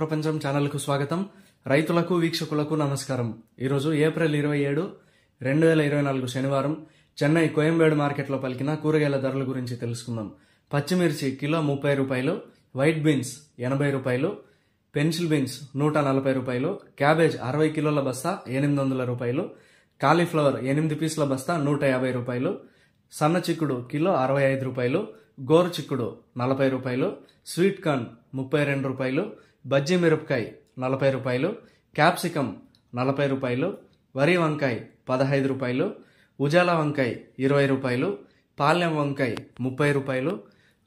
ప్రపంచం ఛానల్ కు స్వాగతం. రైతులకు వీక్షకులకు నమస్కారం. ఈరోజు ఏప్రిల్ 27, 2024 శనివారం చెన్నై కోయంబేడు మార్కెట్లో పలికిన కూరగాయల ధరల గురించి తెలుసుకుందాం. పచ్చిమిర్చి కిలో 30 రూపాయలు, వైట్ బీన్స్ 80 రూపాయలు, పెన్సిల్ బీన్స్ 140 రూపాయలు, క్యాబేజ్ 60 కిలోల బస్తా 800 రూపాయలు, కాలీఫ్లవర్ 8 పీసుల బస్తా 150 రూపాయలు, సన్న చిక్కుడు కిలో 65 రూపాయలు, గోరు చిక్కుడు 40 రూపాయలు, స్వీట్ కార్న్ 32 రూపాయలు, బజ్జీ మిరపకాయ 40 రూపాయలు, క్యాప్సికం 40 రూపాయలు, వరి వంకాయ 15 రూపాయలు, ఉజాల వంకాయ 20 రూపాయలు, పాలెం వంకాయ 30 రూపాయలు,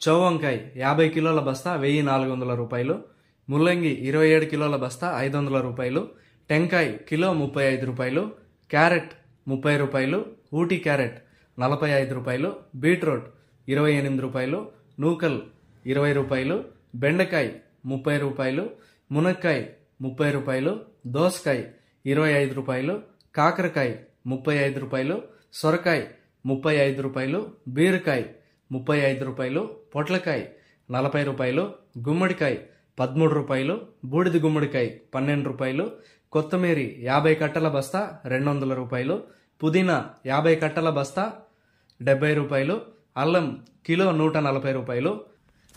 చౌ వంకాయ 50 కిలోల బస్తా 1400 రూపాయలు, ముల్లంగి 27 కిలోల బస్తా 500 రూపాయలు, టెంకాయ కిలో 35 రూపాయలు, క్యారెట్ 30 రూపాయలు, ఊటీ క్యారెట్ 45 రూపాయలు, బీట్రూట్ 28 రూపాయలు, నూకల్ 20 రూపాయలు, బెండకాయ 30 రూపాయలు, మునక్కాయ 30 రూపాయలు, దోసకాయ 25 రూపాయలు, కాకరకాయ 35 రూపాయలు, సొరకాయ 35 రూపాయలు, బీరకాయ 35 రూపాయలు, పొట్లకాయ 40 రూపాయలు, గుమ్మడికాయ 13 రూపాయలు, బూడిద గుమ్మడికాయ 12 రూపాయలు, కొత్తిమీర 50 కట్టల బస్తా 200 రూపాయలు, పుదీనా 50 కట్టల బస్తా 70 రూపాయలు, అల్లం కిలో 140 రూపాయలు,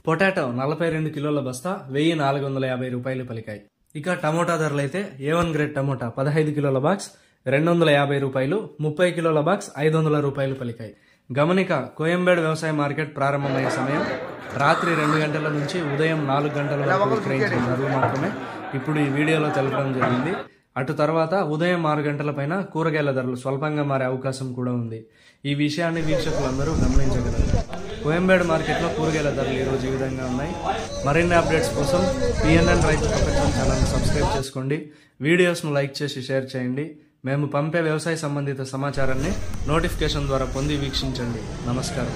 పొటాటో 42 కిలోల బస్తా 1450 రూపాయలు పలికాయి. ఇక టమోటా ధరలు అయితే A1 గ్రేడ్ టమోటా 15 కిలోల బాక్స్ 250 రూపాయలు, 30 కిలోల బాక్స్ 500 రూపాయలు పలికాయి. గమనిక, కోయంబేడు వ్యవసాయ మార్కెట్ ప్రారంభమయ్యే సమయం రాత్రి 2 గంటల నుంచి ఉదయం 4 గంటల వరకు విక్రయించిన ధరలు మాత్రమే ఇప్పుడు ఈ వీడియోలో తెలపడం జరిగింది. అటు తర్వాత ఉదయం 6 గంటల పైన కూరగాయల ధరలు స్వల్పంగా మారే అవకాశం కూడా ఉంది. ఈ విషయాన్ని వీక్షకులందరూ గమనించగలరు. కోయంబేడు మార్కెట్లో కూరగాయల ధరలు ఈరోజు ఈ విధంగా ఉన్నాయి. మరిన్ని అప్డేట్స్ కోసం PNN రైతు ప్రపంచం ఛానల్ని సబ్స్క్రైబ్ చేసుకోండి. వీడియోస్ను లైక్ చేసి షేర్ చేయండి. మేము పంపే వ్యవసాయ సంబంధిత సమాచారాన్ని నోటిఫికేషన్ ద్వారా పొంది వీక్షించండి. నమస్కారం.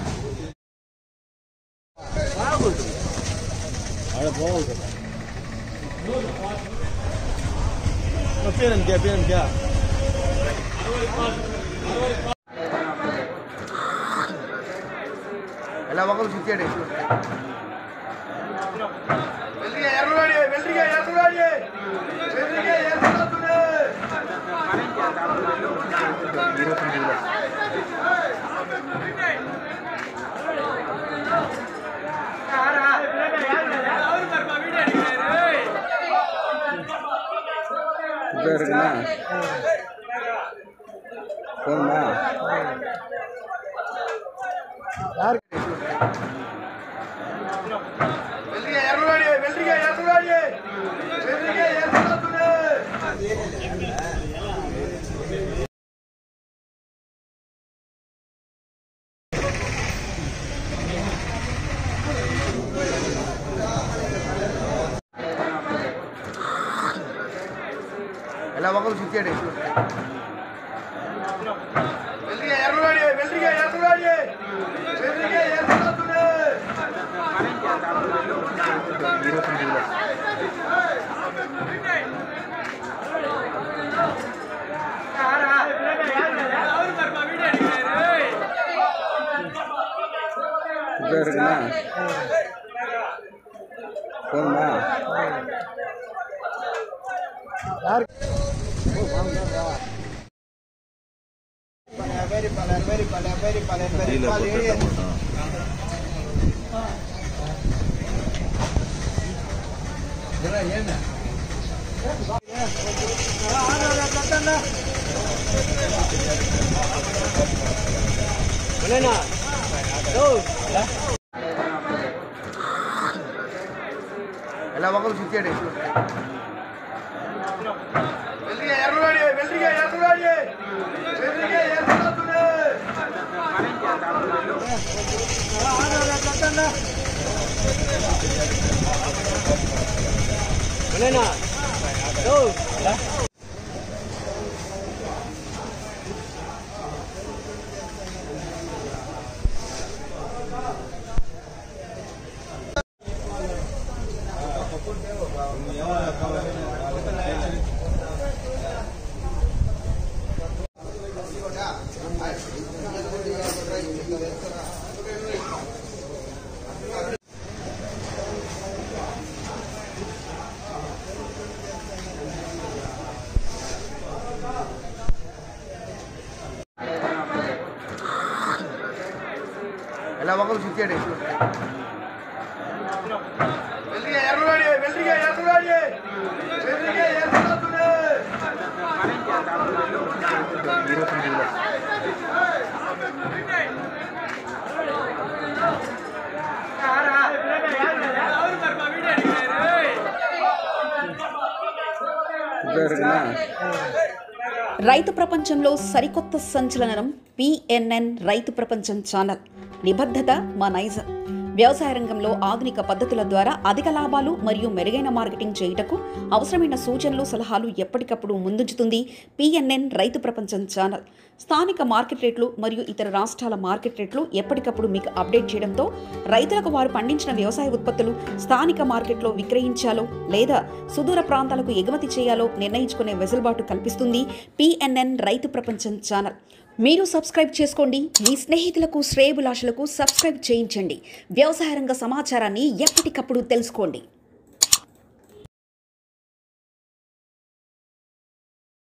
ఎలా ఒకరు చూచాడు ఎలా ఒకరు చూచాడు ఎలా ఒకరు చూచాడు ಎಲ್ಲ ಮಕ್ಕಳು ಸಿಕ್ಕಿಡಿ రైతు ప్రపంచంలో సరికొత్త సంచలనం పిఎన్ఎన్ రైతు ప్రపంచం ఛానల్. నిబద్ధత మా నైజం. వ్యవసాయ రంగంలో ఆధునిక పద్ధతుల ద్వారా అధిక లాభాలు మరియు మెరుగైన మార్కెటింగ్ చేయుటకు అవసరమైన సూచనలు, సలహాలు ఎప్పటికప్పుడు ముందుంచుతుంది పిఎన్ఎన్ రైతు ప్రపంచం ఛానల్. స్థానిక మార్కెట్ రేట్లు మరియు ఇతర రాష్ట్రాల మార్కెట్ రేట్లు ఎప్పటికప్పుడు మీకు అప్డేట్ చేయడంతో రైతులకు వారు పండించిన వ్యవసాయ ఉత్పత్తులు స్థానిక మార్కెట్లో విక్రయించాలో లేదా సుదూర ప్రాంతాలకు ఎగుమతి చేయాలో నిర్ణయించుకునే వెసులుబాటు కల్పిస్తుంది పిఎన్ఎన్ రైతు ప్రపంచం ఛానల్. మీరు సబ్స్క్రైబ్ చేసుకోండి. మీ స్నేహితులకు, శ్రేయోభిలాషులకు సబ్స్క్రైబ్ చేయించండి. వ్యవసాయ రంగ సమాచారాన్ని ఎప్పటికప్పుడు తెలుసుకోండి.